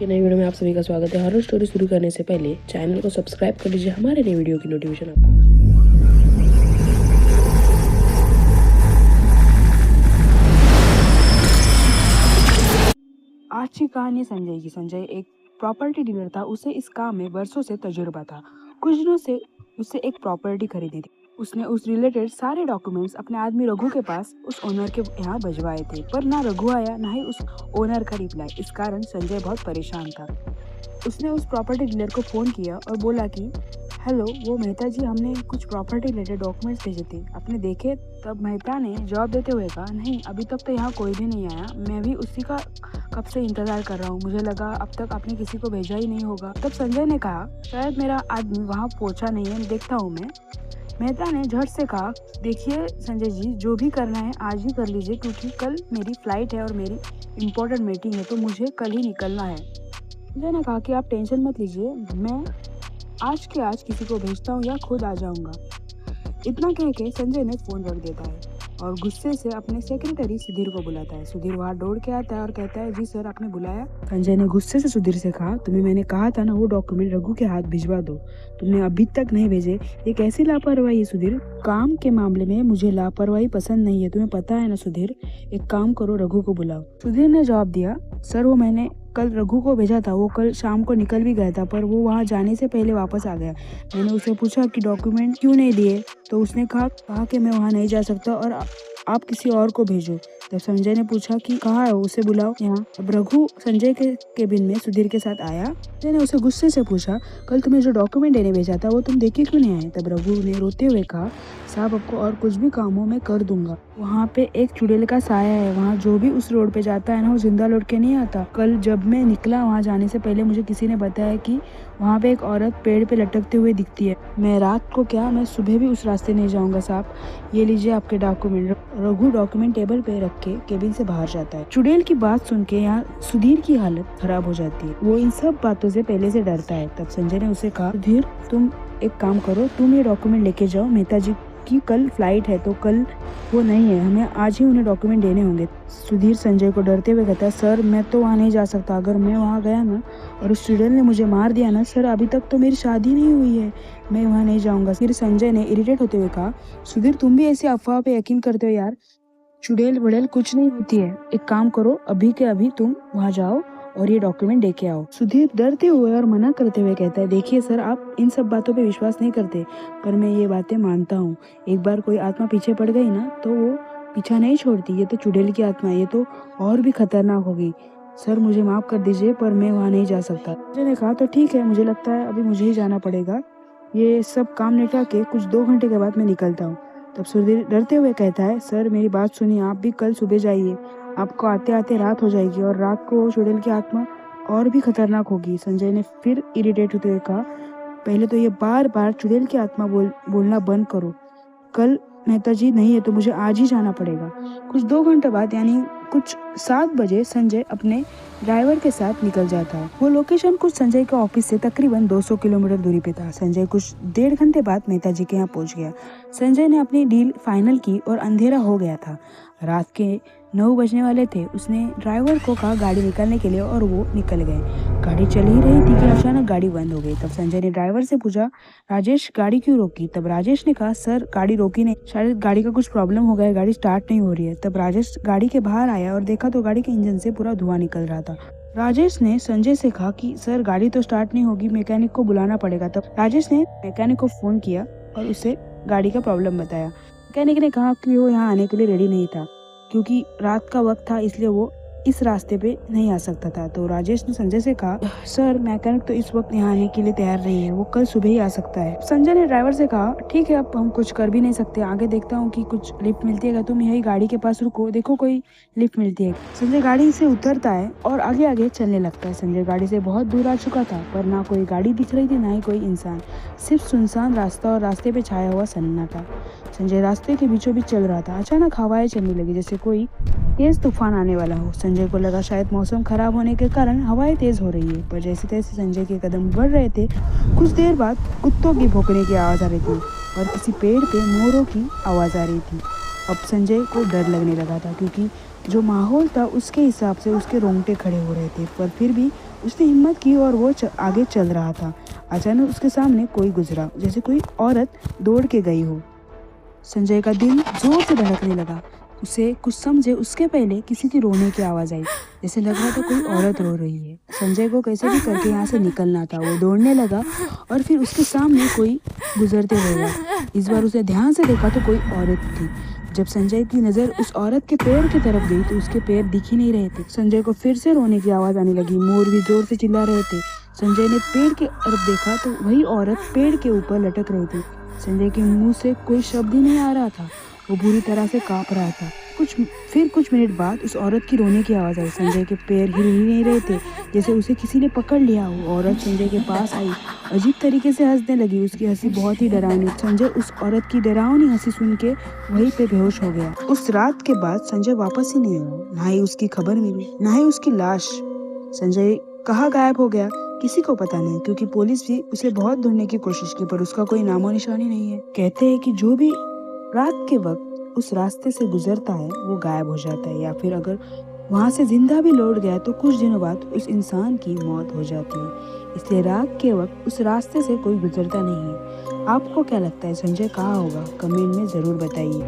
की नई वीडियो में आप सभी का स्वागत है। हॉरर स्टोरी शुरू करने से पहले चैनल को सब्सक्राइब कर लीजिए, हमारे नई वीडियो की नोटिफिकेशन आपको आ जाए। आज की कहानी संजय की। संजय एक प्रॉपर्टी डीलर था। उसे इस काम में वर्षों से तजुर्बा था। कुछ दिनों से उसे एक प्रॉपर्टी खरीदी थी। उसने उस रिलेटेड सारे डॉक्यूमेंट्स अपने आदमी रघु के पास उस ओनर के यहाँ भिजवाए थे, पर ना रघु आया ना ही उस ओनर का रिप्लाई। इस कारण संजय बहुत परेशान था। उसने उस प्रॉपर्टी डीलर को फ़ोन किया और बोला कि हेलो, वो मेहता जी, हमने कुछ प्रॉपर्टी रिलेटेड डॉक्यूमेंट्स भेजे थे, आपने देखे? तब मेहता ने जवाब देते हुए कहा, नहीं, अभी तक तो यहाँ कोई भी नहीं आया। मैं भी उसी का कब से इंतज़ार कर रहा हूँ। मुझे लगा अब तक आपने किसी को भेजा ही नहीं होगा। तब संजय ने कहा, शायद मेरा आदमी वहाँ पहुँचा नहीं है, देखता हूँ मैं। मेहता ने झट से कहा, देखिए संजय जी, जो भी करना है आज ही कर लीजिए, क्योंकि कल मेरी फ़्लाइट है और मेरी इम्पोर्टेंट मीटिंग है, तो मुझे कल ही निकलना है। संजय ने कहा कि आप टेंशन मत लीजिए, मैं आज के आज किसी को भेजता हूँ या खुद आ जाऊँगा। इतना कह के संजय ने फ़ोन रख देता है और गुस्से से अपने सेक्रेटरी सुधीर को बुलाता है। सुधीर वहाँ दौड़ के आता है और कहता है, जी सर, आपने बुलाया? संजय ने गुस्से से सुधीर से कहा, तुम्हें मैंने कहा था ना वो डॉक्यूमेंट रघु के हाथ भिजवा दो, तुमने अभी तक नहीं भेजे। ये कैसी लापरवाही है सुधीर? काम के मामले में मुझे लापरवाही पसंद नहीं है, तुम्हें पता है ना सुधीर। एक काम करो, रघु को बुलाओ। सुधीर ने जवाब दिया, सर, वो मैंने कल रघु को भेजा था, वो कल शाम को निकल भी गया था, पर वो वहाँ जाने से पहले वापस आ गया। मैंने उसे पूछा कि डॉक्यूमेंट क्यों नहीं दिए, तो उसने कहा कि मैं वहाँ नहीं जा सकता और आप किसी और को भेजो। तब संजय ने पूछा कि कहाँ है, उसे बुलाओ यहाँ। अब रघु संजय के केबिन में सुधीर के साथ आया। संजय ने उसे गुस्से से पूछा, कल तुम्हें जो डॉक्यूमेंट देने भेजा था वो तुम देखे क्यों नहीं आए? तब रघु ने रोते हुए कहा, साहब, आपको और कुछ भी काम हो मैं कर दूंगा। वहाँ पे एक चुड़ैल का साया है, वहाँ जो भी उस रोड पे जाता है ना, वो जिंदा लौट के नहीं आता। कल जब मैं निकला वहाँ जाने से पहले मुझे किसी ने बताया कि वहाँ पे एक औरत पेड़ पे लटकते हुए दिखती है। मैं रात को क्या, मैं सुबह भी उस रास्ते नहीं जाऊँगा साहब। ये लीजिए आपके डॉक्यूमेंट। रघु डॉक्यूमेंट टेबल पे रख के केबिन से बाहर जाता है। चुड़ैल की बात सुन के यहाँ सुधीर की हालत खराब हो जाती है। वो इन सब बातों से पहले से डरता है। तब संजय ने उसे कहा, सुधीर, तुम एक काम करो, तुम ये डॉक्यूमेंट लेके जाओ, मेहता जी की कल फ्लाइट है, तो कल वो नहीं है, हमें आज ही उन्हें डॉक्यूमेंट देने होंगे। सुधीर संजय को डरते हुए कहता है, सर, मैं तो वहाँ नहीं जा सकता। अगर मैं वहाँ गया ना और उस चुड़ैल ने मुझे मार दिया ना, सर, अभी तक तो मेरी शादी नहीं हुई है, मैं वहाँ नहीं जाऊँगा। फिर संजय ने इरिटेट होते हुए कहा, सुधीर, तुम भी ऐसी अफवाह पे यकीन करते हो यार? चुड़ैल वुड़ैल कुछ नहीं होती है। एक काम करो, अभी के अभी तुम वहाँ जाओ और ये डॉक्यूमेंट लेके आओ। सुधीर डरते हुए और मना करते हुए कहता है, देखिए सर, आप इन सब बातों पे विश्वास नहीं करते, पर मैं ये बातें मानता हूँ। एक बार कोई आत्मा पीछे पड़ गई ना तो वो पीछा नहीं छोड़ती। ये तो चुड़ैल की आत्मा है, ये तो और भी खतरनाक होगी। सर, मुझे माफ़ कर दीजिए, पर मैं वहाँ नहीं जा सकता। संजय ने कहा, तो ठीक है, मुझे लगता है अभी मुझे ही जाना पड़ेगा। ये सब काम निपटा के कुछ 2 घंटे के बाद मैं निकलता हूँ। तब सुधीर डरते हुए कहता है, सर, मेरी बात सुनिए, आप भी कल सुबह जाइए। आपको आते आते रात हो जाएगी और रात को चुड़ैल की आत्मा और भी खतरनाक होगी। संजय ने फिर इरिटेट होते हुए कहा, पहले तो ये बार बार चुड़ैल की आत्मा बोलना बंद करो। कल मेहता जी नहीं है तो मुझे आज ही जाना पड़ेगा। कुछ 2 घंटे बाद, यानी कुछ 7 बजे, संजय अपने ड्राइवर के साथ निकल जाता है। वो लोकेशन कुछ संजय के ऑफिस से तकरीबन 200 किलोमीटर दूरी पे था। संजय कुछ 1.5 घंटे बाद मेहता जी के यहाँ पहुँच गया। संजय ने अपनी डील फाइनल की और अंधेरा हो गया था। रात के 9 बजने वाले थे। उसने ड्राइवर को कहा गाड़ी निकालने के लिए और वो निकल गए। गाड़ी चल ही रही थी कि अचानक गाड़ी बंद हो गई। तब संजय ने ड्राइवर से पूछा, राजेश, गाड़ी क्यों रोकी? तब राजेश ने कहा, सर, गाड़ी रोकी नहीं, शायद गाड़ी का कुछ प्रॉब्लम हो गया, गाड़ी स्टार्ट नहीं हो रही है। तब राजेश गाड़ी के बाहर आया और देखा तो गाड़ी के इंजन से पूरा धुआं निकल रहा था। राजेश ने संजय से कहा कि सर, गाड़ी तो स्टार्ट नहीं होगी, मैकेनिक को बुलाना पड़ेगा। तब राजेश ने मैकेनिक को फोन किया और उसे गाड़ी का प्रॉब्लम बताया। मैकेनिक ने कहा कि वो यहाँ आने के लिए रेडी नहीं था, क्योंकि रात का वक्त था, इसलिए वो इस रास्ते पे नहीं आ सकता था। तो राजेश ने संजय से कहा, सर, मैकेनिक तो इस वक्त यहाँ आने के लिए तैयार नहीं है, वो कल सुबह ही आ सकता है। संजय ने ड्राइवर से कहा, ठीक है, अब हम कुछ कर भी नहीं सकते, आगे देखता हूँ कि कुछ लिफ्ट मिलती है, तुम यही गाड़ी के पास रुको, देखो कोई लिफ्ट मिलती है। संजय गाड़ी से उतरता है और आगे आगे चलने लगता है। संजय गाड़ी से बहुत दूर आ चुका था, पर ना कोई गाड़ी दिख रही थी, ना ही कोई इंसान, सिर्फ सुनसान रास्ता और रास्ते पे छाया हुआ सन्नाटा। संजय रास्ते के बीचों बीच चल रहा था। अचानक हवाएं चलने लगी, जैसे कोई तेज तूफान आने वाला हो। संजय को लगा शायद मौसम खराब होने के कारण हवाएं तेज हो रही है, पर जैसे तैसे संजय के कदम बढ़ रहे थे, कुछ देर बाद कुत्तों की भौंकने की आवाज़ आ रही थी और किसी पेड़ पे मोरों की आवाज़ आ रही थी। अब संजय को डर लगने लगा था, क्योंकि जो माहौल था उसके हिसाब से उसके रोंगटे खड़े हो रहे थे, पर फिर भी उसने हिम्मत की और वो आगे चल रहा था। अचानक उसके सामने कोई गुजरा, जैसे कोई औरत दौड़ के गई हो। संजय का दिल जोर से धड़कने लगा। उसे कुछ समझे उसके पहले किसी की रोने की आवाज आई, जैसे लग रहा था कोई औरत रो रही है। संजय को कैसे भी करके यहाँ से निकलना था। वो दौड़ने लगा और फिर उसके सामने कोई गुजरते हुए। इस बार उसने ध्यान से देखा तो कोई औरत थी। जब संजय की नजर उस औरत के पैर की तरफ गई तो उसके पैर दिख ही नहीं रहे थे। संजय को फिर से रोने की आवाज आने लगी। मोर भी जोर से चिल्ला रहे थे। संजय ने पेड़ की तरफ देखा तो वही औरत पेड़ के ऊपर लटक रही थी। संजय के मुंह से कोई शब्द ही नहीं आ रहा था। वो बुरी तरह से कांप रहा था। कुछ मिनट बाद उस औरत की रोने की आवाज आई। संजय के पैर हिल ही नहीं रहे थे, जैसे उसे किसी ने पकड़ लिया हो। औरत संजय के पास आई, अजीब तरीके से हंसने लगी। उसकी हंसी बहुत ही डरावनी। संजय उस औरत की डरावनी हंसी सुन के वहीं पे बेहोश हो गया। उस रात के बाद संजय वापस ही नहीं आया। ना ही उसकी खबर मिली, ना ही उसकी लाश। संजय कहाँ गायब हो गया किसी को पता नहीं, क्योंकि पुलिस भी उसे बहुत ढूंढने की कोशिश की पर उसका कोई नामो निशानी नहीं है। कहते हैं कि जो भी रात के वक्त उस रास्ते से गुजरता है वो गायब हो जाता है, या फिर अगर वहां से जिंदा भी लौट गया तो कुछ दिनों बाद उस इंसान की मौत हो जाती है। इसलिए रात के वक्त उस रास्ते से कोई गुजरता नहीं है। आपको क्या लगता है संजय कहाँ होगा? कमेंट में जरूर बताइए।